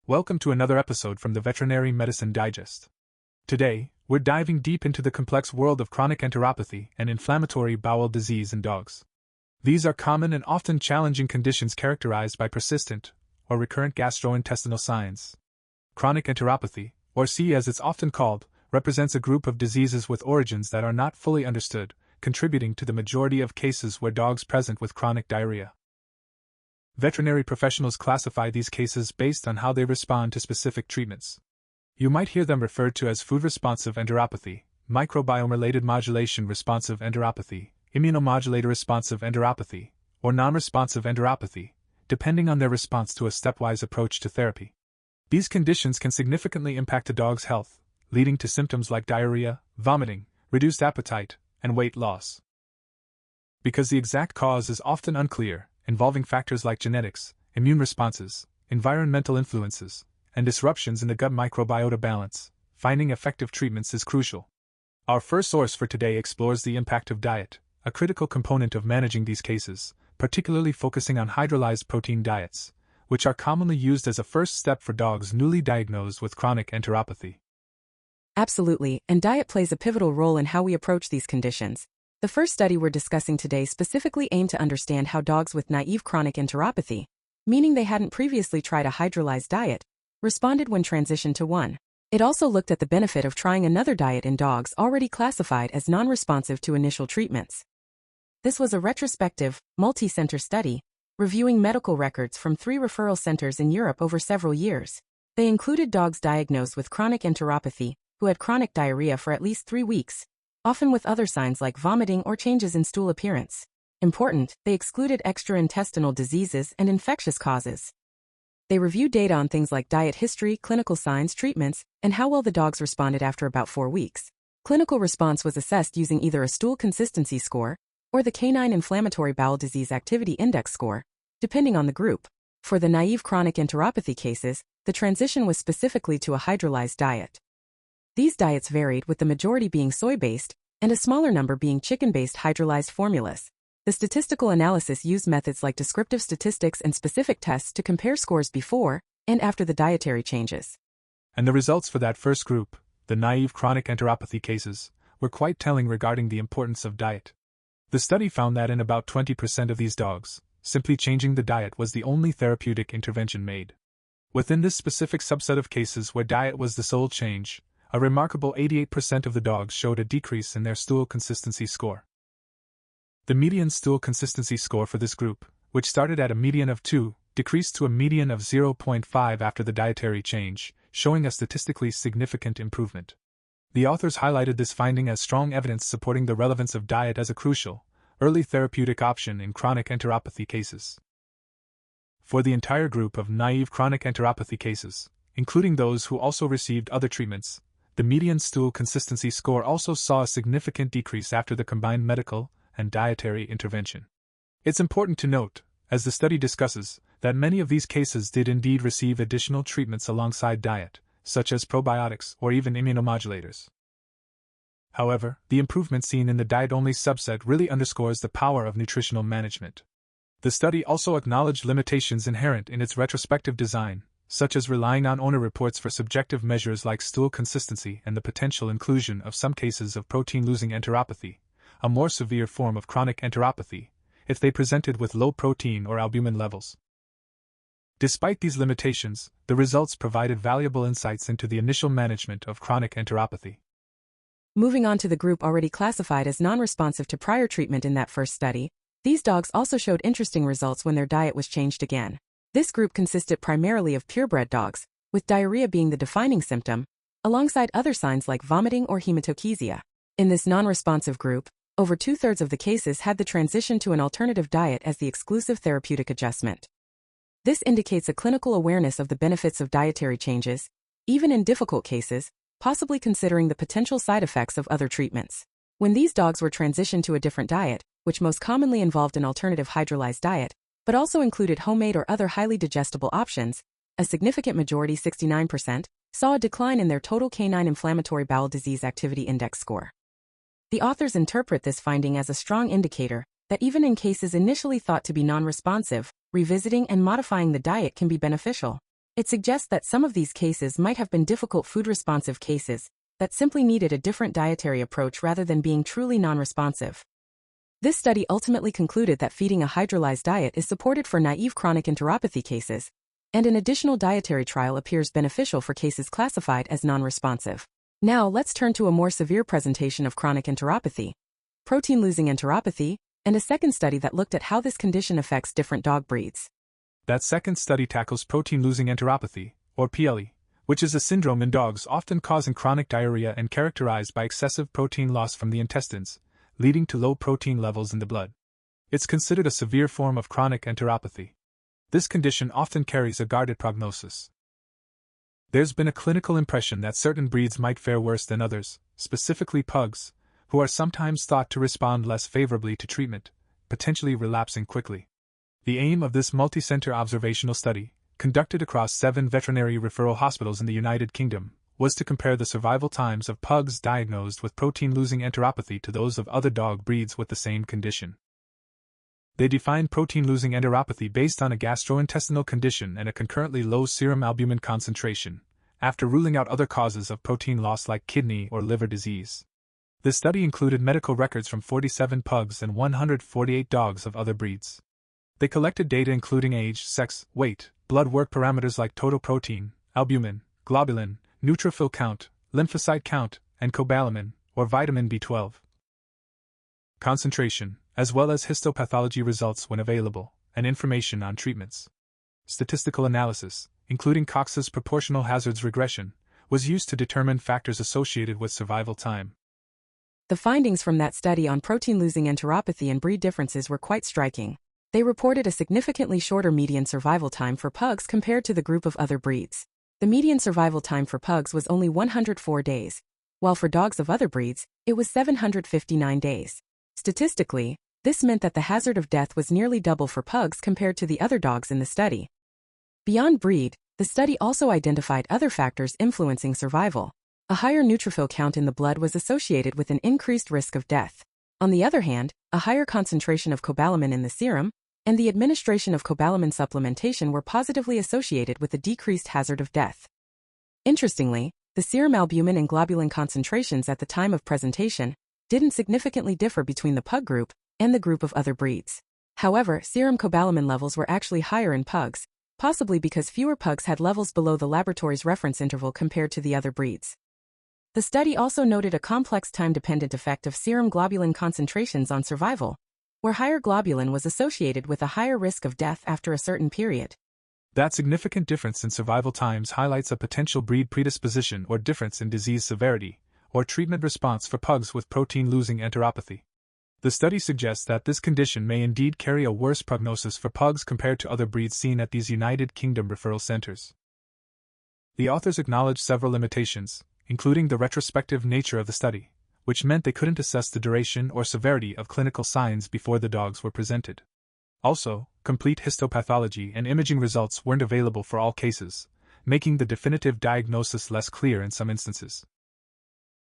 Welcome to another episode from the Veterinary Medicine Digest. Today, we're diving deep into the complex world of chronic enteropathy and inflammatory bowel disease in dogs. These are common and often challenging conditions characterized by persistent or recurrent gastrointestinal signs. Chronic enteropathy, or CE as it's often called, represents a group of diseases with origins that are not fully understood, contributing to the majority of cases where dogs present with chronic diarrhea. Veterinary professionals classify these cases based on how they respond to specific treatments. You might hear them referred to as food-responsive enteropathy, microbiome-related modulation-responsive enteropathy, immunomodulator-responsive enteropathy, or non-responsive enteropathy, depending on their response to a stepwise approach to therapy. These conditions can significantly impact a dog's health, leading to symptoms like diarrhea, vomiting, reduced appetite, and weight loss. Because the exact cause is often unclear, involving factors like genetics, immune responses, environmental influences, and disruptions in the gut microbiota balance, finding effective treatments is crucial. Our first source for today explores the impact of diet, a critical component of managing these cases, particularly focusing on hydrolyzed protein diets, which are commonly used as a first step for dogs newly diagnosed with chronic enteropathy. Absolutely, and diet plays a pivotal role in how we approach these conditions. The first study we're discussing today specifically aimed to understand how dogs with naive chronic enteropathy, meaning they hadn't previously tried a hydrolyzed diet, responded when transitioned to one. It also looked at the benefit of trying another diet in dogs already classified as non-responsive to initial treatments. This was a retrospective, multicenter study, reviewing medical records from 3 referral centers in Europe over several years. They included dogs diagnosed with chronic enteropathy, who had chronic diarrhea for at least 3 weeks, often with other signs like vomiting or changes in stool appearance. Important, they excluded extraintestinal diseases and infectious causes. They reviewed data on things like diet history, clinical signs, treatments, and how well the dogs responded after about 4 weeks. Clinical response was assessed using either a stool consistency score or the canine inflammatory bowel disease activity index score, depending on the group. For the naive chronic enteropathy cases, the transition was specifically to a hydrolyzed diet. These diets varied, with the majority being soy-based and a smaller number being chicken-based hydrolyzed formulas. The statistical analysis used methods like descriptive statistics and specific tests to compare scores before and after the dietary changes. And the results for that first group, the naive chronic enteropathy cases, were quite telling regarding the importance of diet. The study found that in about 20% of these dogs, simply changing the diet was the only therapeutic intervention made. Within this specific subset of cases where diet was the sole change, a remarkable 88% of the dogs showed a decrease in their stool consistency score. The median stool consistency score for this group, which started at a median of 2, decreased to a median of 0.5 after the dietary change, showing a statistically significant improvement. The authors highlighted this finding as strong evidence supporting the relevance of diet as a crucial, early therapeutic option in chronic enteropathy cases. For the entire group of naive chronic enteropathy cases, including those who also received other treatments, the median stool consistency score also saw a significant decrease after the combined medical and dietary intervention. It's important to note, as the study discusses, that many of these cases did indeed receive additional treatments alongside diet, such as probiotics or even immunomodulators. However, the improvement seen in the diet-only subset really underscores the power of nutritional management. The study also acknowledged limitations inherent in its retrospective design, such as relying on owner reports for subjective measures like stool consistency and the potential inclusion of some cases of protein-losing enteropathy, a more severe form of chronic enteropathy, if they presented with low protein or albumin levels. Despite these limitations, the results provided valuable insights into the initial management of chronic enteropathy. Moving on to the group already classified as non-responsive to prior treatment in that first study, these dogs also showed interesting results when their diet was changed again. This group consisted primarily of purebred dogs, with diarrhea being the defining symptom, alongside other signs like vomiting or hematochezia. In this non-responsive group, over 2/3 of the cases had the transition to an alternative diet as the exclusive therapeutic adjustment. This indicates a clinical awareness of the benefits of dietary changes, even in difficult cases, possibly considering the potential side effects of other treatments. When these dogs were transitioned to a different diet, which most commonly involved an alternative hydrolyzed diet, but also included homemade or other highly digestible options, a significant majority, 69%, saw a decline in their total canine inflammatory bowel disease activity index score. The authors interpret this finding as a strong indicator that even in cases initially thought to be non-responsive, revisiting and modifying the diet can be beneficial. It suggests that some of these cases might have been difficult food-responsive cases that simply needed a different dietary approach rather than being truly non-responsive. This study ultimately concluded that feeding a hydrolyzed diet is supported for naive chronic enteropathy cases, and an additional dietary trial appears beneficial for cases classified as non-responsive. Now let's turn to a more severe presentation of chronic enteropathy, protein-losing enteropathy, and a second study that looked at how this condition affects different dog breeds. That second study tackles protein-losing enteropathy, or PLE, which is a syndrome in dogs often causing chronic diarrhea and characterized by excessive protein loss from the intestines, leading to low protein levels in the blood. It's considered a severe form of chronic enteropathy. This condition often carries a guarded prognosis. There's been a clinical impression that certain breeds might fare worse than others, specifically pugs, who are sometimes thought to respond less favorably to treatment, potentially relapsing quickly. The aim of this multicenter observational study, conducted across 7 veterinary referral hospitals in the United Kingdom, was to compare the survival times of pugs diagnosed with protein-losing enteropathy to those of other dog breeds with the same condition. They defined protein-losing enteropathy based on a gastrointestinal condition and a concurrently low serum albumin concentration, after ruling out other causes of protein loss like kidney or liver disease. The study included medical records from 47 pugs and 148 dogs of other breeds. They collected data including age, sex, weight, blood work parameters like total protein, albumin, globulin, neutrophil count, lymphocyte count, and cobalamin, or vitamin B12. Concentration, as well as histopathology results when available, and information on treatments. Statistical analysis, including Cox's proportional hazards regression, was used to determine factors associated with survival time. The findings from that study on protein-losing enteropathy and breed differences were quite striking. They reported a significantly shorter median survival time for pugs compared to the group of other breeds. The median survival time for pugs was only 104 days, while for dogs of other breeds, it was 759 days. Statistically, this meant that the hazard of death was nearly double for pugs compared to the other dogs in the study. Beyond breed, the study also identified other factors influencing survival. A higher neutrophil count in the blood was associated with an increased risk of death. On the other hand, a higher concentration of cobalamin in the serum and the administration of cobalamin supplementation were positively associated with a decreased hazard of death. Interestingly, the serum albumin and globulin concentrations at the time of presentation didn't significantly differ between the pug group and the group of other breeds. However, serum cobalamin levels were actually higher in pugs, possibly because fewer pugs had levels below the laboratory's reference interval compared to the other breeds. The study also noted a complex time-dependent effect of serum globulin concentrations on survival, where higher globulin was associated with a higher risk of death after a certain period. That significant difference in survival times highlights a potential breed predisposition or difference in disease severity, or treatment response for pugs with protein-losing enteropathy. The study suggests that this condition may indeed carry a worse prognosis for pugs compared to other breeds seen at these United Kingdom referral centers. The authors acknowledged several limitations, including the retrospective nature of the study, which meant they couldn't assess the duration or severity of clinical signs before the dogs were presented. Also, complete histopathology and imaging results weren't available for all cases, making the definitive diagnosis less clear in some instances.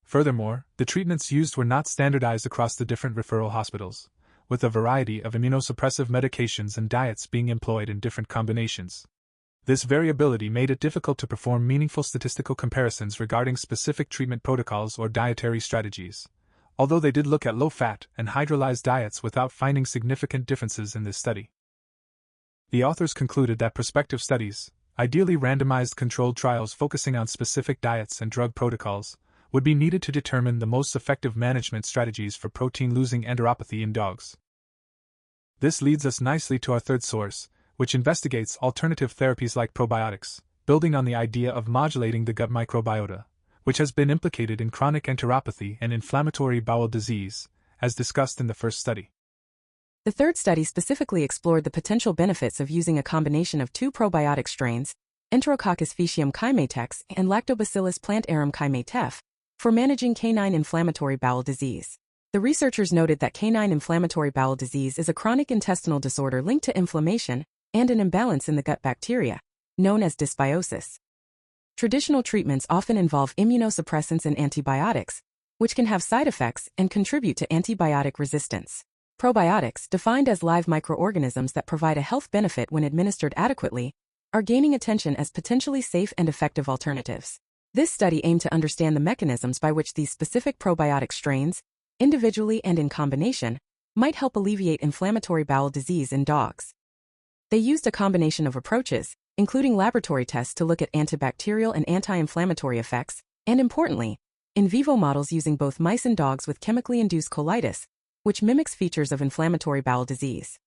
Furthermore, the treatments used were not standardized across the different referral hospitals, with a variety of immunosuppressive medications and diets being employed in different combinations. This variability made it difficult to perform meaningful statistical comparisons regarding specific treatment protocols or dietary strategies, although they did look at low-fat and hydrolyzed diets without finding significant differences in this study. The authors concluded that prospective studies, ideally randomized controlled trials focusing on specific diets and drug protocols, would be needed to determine the most effective management strategies for protein-losing enteropathy in dogs. This leads us nicely to our third source, which investigates alternative therapies like probiotics, building on the idea of modulating the gut microbiota, which has been implicated in chronic enteropathy and inflammatory bowel disease, as discussed in the first study. The third study specifically explored the potential benefits of using a combination of 2 probiotic strains, Enterococcus faecium Kimate-X and Lactobacillus plantarum Kimate-F, for managing canine inflammatory bowel disease. The researchers noted that canine inflammatory bowel disease is a chronic intestinal disorder linked to inflammation and an imbalance in the gut bacteria, known as dysbiosis. Traditional treatments often involve immunosuppressants and antibiotics, which can have side effects and contribute to antibiotic resistance. Probiotics, defined as live microorganisms that provide a health benefit when administered adequately, are gaining attention as potentially safe and effective alternatives. This study aimed to understand the mechanisms by which these specific probiotic strains, individually and in combination, might help alleviate inflammatory bowel disease in dogs. They used a combination of approaches, including laboratory tests to look at antibacterial and anti-inflammatory effects, and importantly, in vivo models using both mice and dogs with chemically induced colitis, which mimics features of inflammatory bowel disease.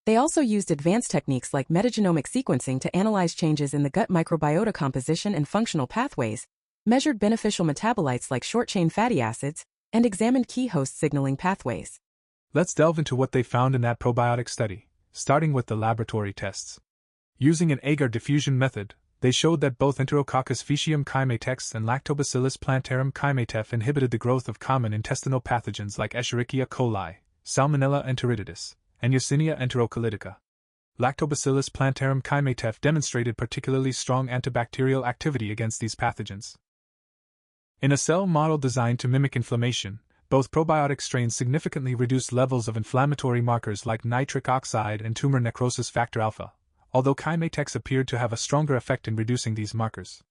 They also used advanced techniques like metagenomic sequencing to analyze changes in the gut microbiota composition and functional pathways, measured beneficial metabolites like short-chain fatty acids, and examined key host signaling pathways. Let's delve into what they found in that probiotic study, starting with the laboratory tests. Using an agar diffusion method, they showed that both Enterococcus faecium Kimate-X and Lactobacillus plantarum Kimate-F inhibited the growth of common intestinal pathogens like Escherichia coli, Salmonella enteritidis, and Yersinia enterocolitica. Lactobacillus plantarum Kimate-F demonstrated particularly strong antibacterial activity against these pathogens. In a cell model designed to mimic inflammation, both probiotic strains significantly reduced levels of inflammatory markers like nitric oxide and tumor necrosis factor alpha, although Kimate-X appeared to have a stronger effect in reducing these markers.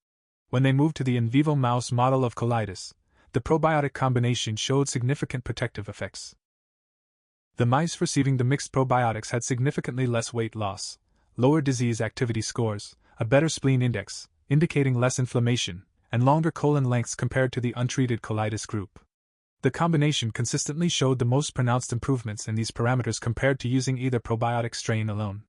When they moved to the in vivo mouse model of colitis, the probiotic combination showed significant protective effects. The mice receiving the mixed probiotics had significantly less weight loss, lower disease activity scores, a better spleen index, indicating less inflammation, and longer colon lengths compared to the untreated colitis group. The combination consistently showed the most pronounced improvements in these parameters compared to using either probiotic strain alone.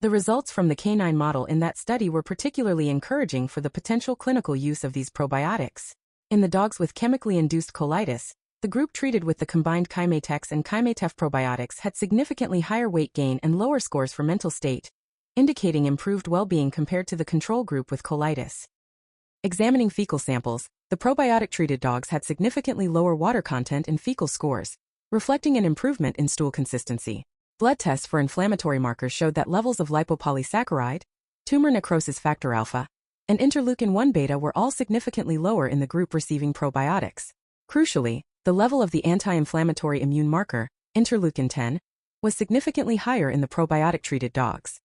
The results from the canine model in that study were particularly encouraging for the potential clinical use of these probiotics. In the dogs with chemically induced colitis, the group treated with the combined Kimate-X and Kimate-F probiotics had significantly higher weight gain and lower scores for mental state, indicating improved well-being compared to the control group with colitis. Examining fecal samples, the probiotic-treated dogs had significantly lower water content in fecal scores, reflecting an improvement in stool consistency. Blood tests for inflammatory markers showed that levels of lipopolysaccharide, tumor necrosis factor alpha, and interleukin-1 beta were all significantly lower in the group receiving probiotics. Crucially, the level of the anti-inflammatory immune marker, interleukin-10, was significantly higher in the probiotic-treated dogs.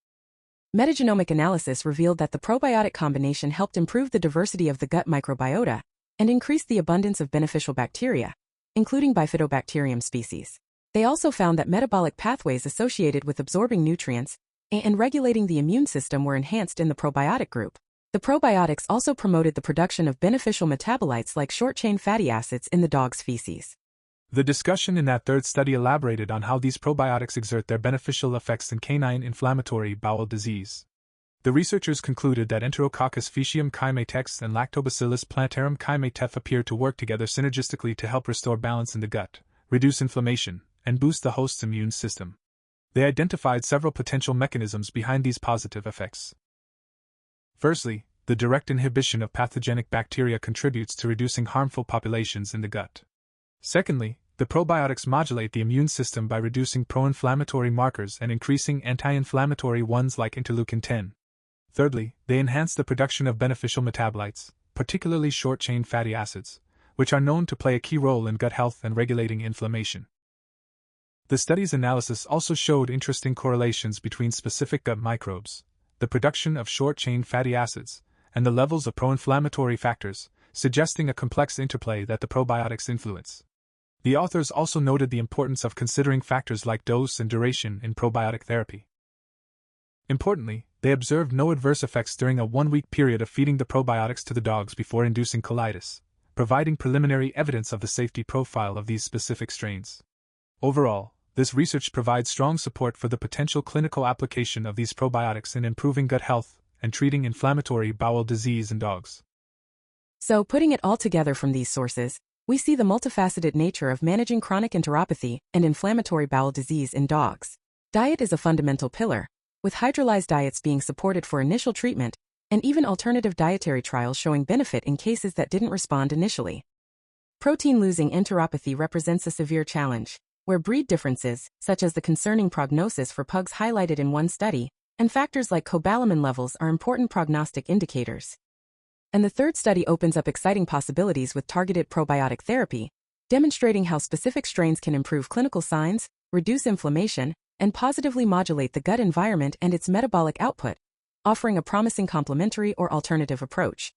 Metagenomic analysis revealed that the probiotic combination helped improve the diversity of the gut microbiota and increased the abundance of beneficial bacteria, including Bifidobacterium species. They also found that metabolic pathways associated with absorbing nutrients and regulating the immune system were enhanced in the probiotic group. The probiotics also promoted the production of beneficial metabolites like short-chain fatty acids in the dog's feces. The discussion in that third study elaborated on how these probiotics exert their beneficial effects in canine inflammatory bowel disease. The researchers concluded that Enterococcus faecium Kimate-X and Lactobacillus plantarum Kimate-F appear to work together synergistically to help restore balance in the gut, reduce inflammation, and boost the host's immune system. They identified several potential mechanisms behind these positive effects. Firstly, the direct inhibition of pathogenic bacteria contributes to reducing harmful populations in the gut. Secondly, the probiotics modulate the immune system by reducing pro-inflammatory markers and increasing anti-inflammatory ones like interleukin-10. Thirdly, they enhance the production of beneficial metabolites, particularly short-chain fatty acids, which are known to play a key role in gut health and regulating inflammation. The study's analysis also showed interesting correlations between specific gut microbes, the production of short-chain fatty acids, and the levels of pro-inflammatory factors, suggesting a complex interplay that the probiotics influence. The authors also noted the importance of considering factors like dose and duration in probiotic therapy. Importantly, they observed no adverse effects during a 1-week period of feeding the probiotics to the dogs before inducing colitis, providing preliminary evidence of the safety profile of these specific strains. Overall, this research provides strong support for the potential clinical application of these probiotics in improving gut health and treating inflammatory bowel disease in dogs. So, putting it all together from these sources, we see the multifaceted nature of managing chronic enteropathy and inflammatory bowel disease in dogs. Diet is a fundamental pillar, with hydrolyzed diets being supported for initial treatment, and even alternative dietary trials showing benefit in cases that didn't respond initially. Protein-losing enteropathy represents a severe challenge, where breed differences, such as the concerning prognosis for pugs highlighted in one study, and factors like cobalamin levels are important prognostic indicators. And the third study opens up exciting possibilities with targeted probiotic therapy, demonstrating how specific strains can improve clinical signs, reduce inflammation, and positively modulate the gut environment and its metabolic output, offering a promising complementary or alternative approach.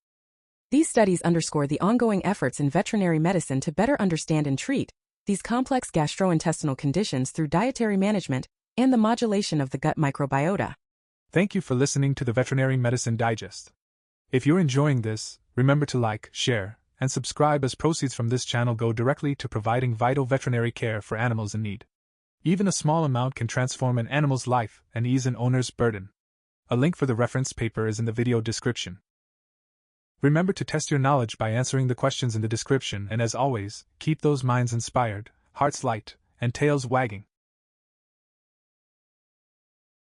These studies underscore the ongoing efforts in veterinary medicine to better understand and treat these complex gastrointestinal conditions through dietary management and the modulation of the gut microbiota. Thank you for listening to the Veterinary Medicine Digest. If you're enjoying this, remember to like, share, and subscribe, as proceeds from this channel go directly to providing vital veterinary care for animals in need. Even a small amount can transform an animal's life and ease an owner's burden. A link for the reference paper is in the video description. Remember to test your knowledge by answering the questions in the description, and as always, keep those minds inspired, hearts light, and tails wagging.